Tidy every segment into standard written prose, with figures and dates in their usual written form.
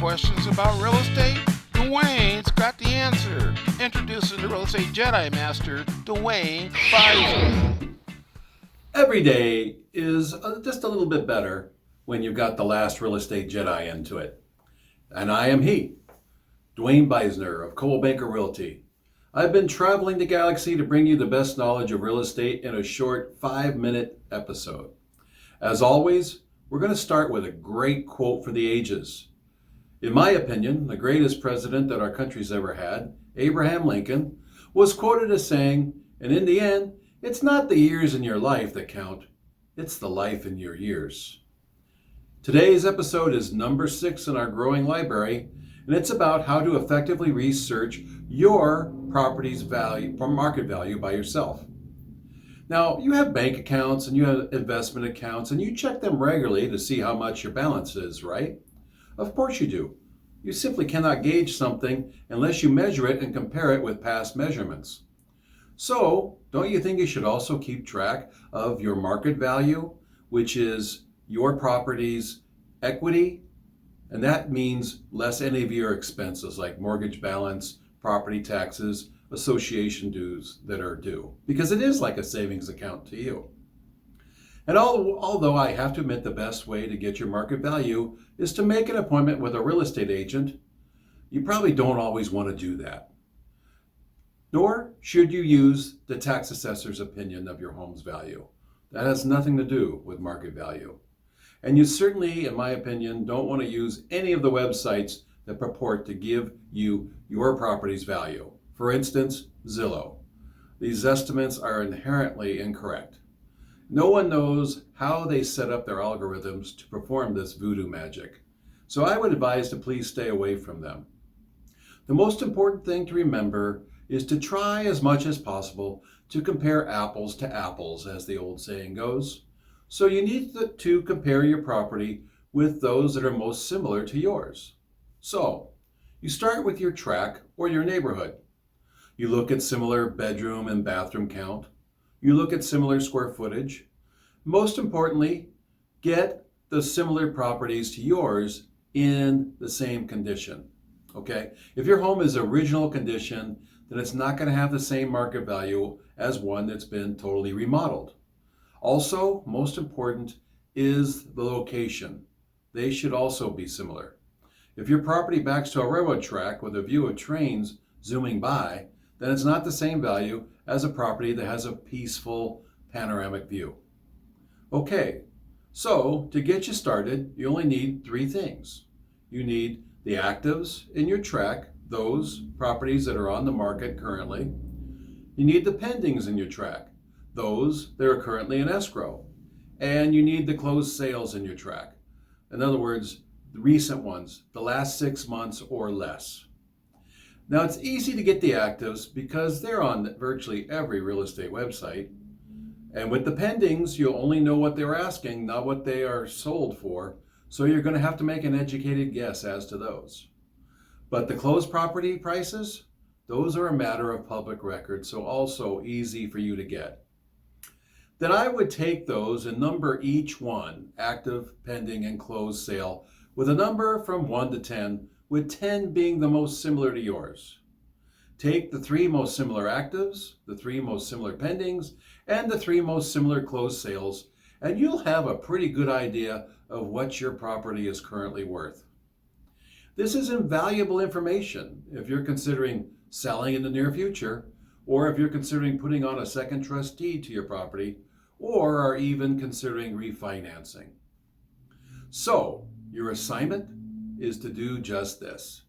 questions about real estate? Dwayne's got the answer. Introducing the Real Estate Jedi Master, Duane Beisner. Every day is just a little bit better when you've got the last real estate Jedi into it. And I am he, Duane Beisner of Coldwell Banker Realty. I've been traveling the galaxy to bring you the best knowledge of real estate in a short 5-minute episode. As always, we're going to start with a great quote for the ages. In my opinion, the greatest president that our country's ever had, Abraham Lincoln, was quoted as saying, and in the end, it's not the years in your life that count, it's the life in your years. Today's episode is number 6 in our growing library, and it's about how to effectively research your property's value, market value by yourself. Now, you have bank accounts and you have investment accounts, and you check them regularly to see how much your balance is, right? Of course you do. You simply cannot gauge something unless you measure it and compare it with past measurements. So, don't you think you should also keep track of your market value, which is your property's equity? And that means less any of your expenses like mortgage balance, property taxes, association dues that are due, because it is like a savings account to you. And although I have to admit the best way to get your market value is to make an appointment with a real estate agent, you probably don't always want to do that. Nor should you use the tax assessor's opinion of your home's value. That has nothing to do with market value. And you certainly, in my opinion, don't want to use any of the websites that purport to give you your property's value. For instance, Zillow. These estimates are inherently incorrect. No one knows how they set up their algorithms to perform this voodoo magic, so I would advise to please stay away from them. The most important thing to remember is to try as much as possible to compare apples to apples, as the old saying goes. So you need to compare your property with those that are most similar to yours. So you start with your tract or your neighborhood. You look at similar bedroom and bathroom count. You look at similar square footage. Most importantly, get the similar properties to yours in the same condition. Okay? If your home is original condition, then it's not going to have the same market value as one that's been totally remodeled. Also, most important is the location. They should also be similar. If your property backs to a railroad track with a view of trains zooming by, then it's not the same value as a property that has a peaceful panoramic view. Okay, so to get you started, you only need 3 things. You need the actives in your tract, those properties that are on the market currently. You need the pendings in your tract, those that are currently in escrow. And you need the closed sales in your tract. In other words, the recent ones, the last 6 months or less. Now, it's easy to get the actives because they're on virtually every real estate website. And with the pendings, you'll only know what they're asking, not what they are sold for. So you're going to have to make an educated guess as to those. But the closed property prices, those are a matter of public record, so also easy for you to get. Then I would take those and number each one, active, pending, and closed sale, with a number from 1 to 10, with 10 being the most similar to yours. Take the 3 most similar actives, the 3 most similar pendings, and the 3 most similar closed sales, and you'll have a pretty good idea of what your property is currently worth. This is invaluable information if you're considering selling in the near future, or if you're considering putting on a second trustee to your property, or are even considering refinancing. So, your assignment is to do just this.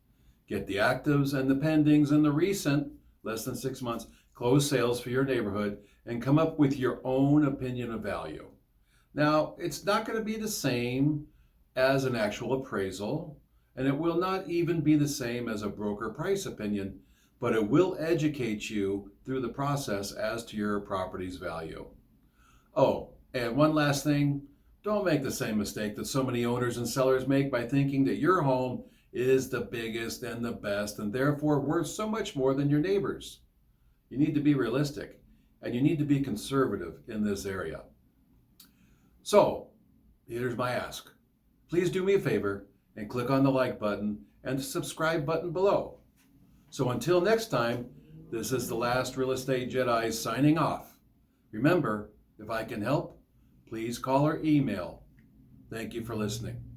Get the actives and the pendings and the recent, less than 6 months, closed sales for your neighborhood and come up with your own opinion of value. Now, it's not going to be the same as an actual appraisal, and it will not even be the same as a broker price opinion, but it will educate you through the process as to your property's value. Oh, and one last thing, don't make the same mistake that so many owners and sellers make by thinking that your home is the biggest and the best and therefore worth so much more than your neighbors. You need to be realistic and you need to be conservative in this area. So, here's my ask. Please do me a favor and click on the like button and the subscribe button below. So until next time, this is the Last Real Estate Jedi signing off. Remember, if I can help, please call or email. Thank you for listening.